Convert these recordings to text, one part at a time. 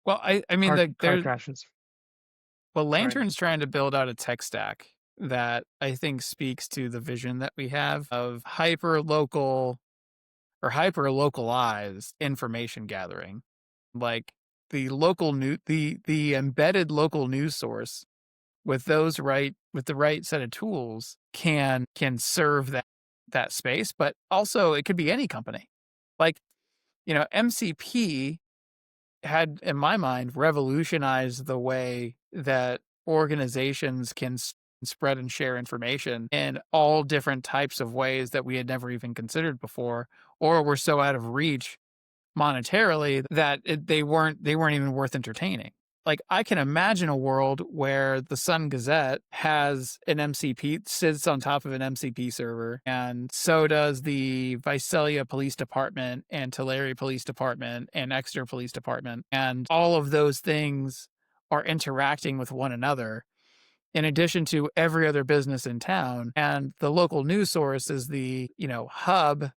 Well, I mean, car crashes. Sorry. Lantrn's trying to build out a tech stack that I think speaks to the vision that we have of hyper local or hyper localized information gathering. Like the embedded local news source with with the right set of tools can serve that space, but also it could be any company. Like, MCP had, in my mind, revolutionized the way that organizations can spread and share information in all different types of ways that we had never even considered before, or were so out of reach monetarily that they weren't even worth entertaining. Like, I can imagine a world where the Sun Gazette has an MCP, sits on top of an MCP server, and so does the Visalia Police Department and Tulare Police Department and Exeter Police Department. And all of those things are interacting with one another in addition to every other business in town. And the local news source is the, hub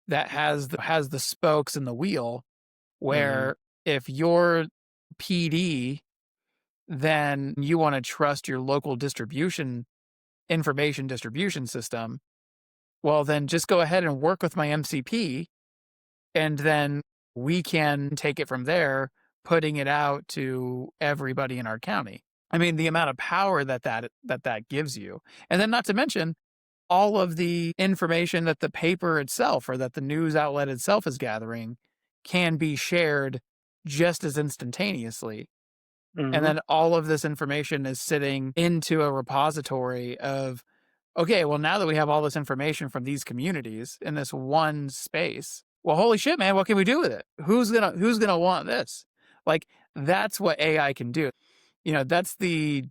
that has the spokes in the wheel, Hmm. where if you're PD, then you want to trust your local information distribution system. Well, then just go ahead and work with my MCP, and then we can take it from there, putting it out to everybody in our county. I mean, the amount of power that gives you. And then, not to mention, all of the information that the paper itself or that the news outlet itself is gathering can be shared just as instantaneously. And Hmm. then all of this information is sitting into a repository of, okay, well, now that we have all this information from these communities in this one space, well, holy shit, man, what can we do with it? Who's gonna want this? Like, that's what AI can do. That's the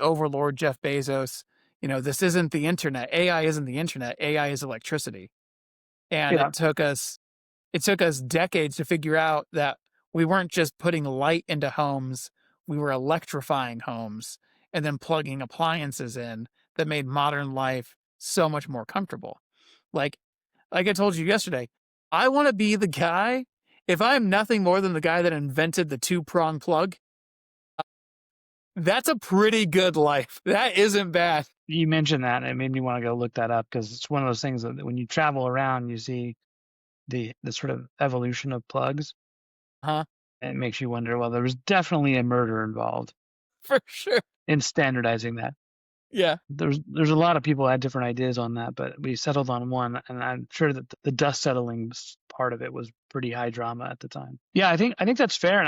overlord Jeff Bezos. This isn't the internet. AI isn't the internet. AI is electricity. And Yeah. it took us decades to figure out that we weren't just putting light into homes, we were electrifying homes and then plugging appliances in that made modern life so much more comfortable. Like like I told you yesterday, I want to be the guy. If I'm nothing more than the guy that invented the two-prong plug, that's a pretty good life. That isn't bad. You mentioned that, and it made me want to go look that up because it's one of those things that when you travel around, you see the sort of evolution of plugs, Huh? and it makes you wonder, well, there was definitely a murder involved For sure. in standardizing that. Yeah. There's a lot of people had different ideas on that, but we settled on one, and I'm sure that the dust settling part of it was pretty high drama at the time. Yeah, I think that's fair, and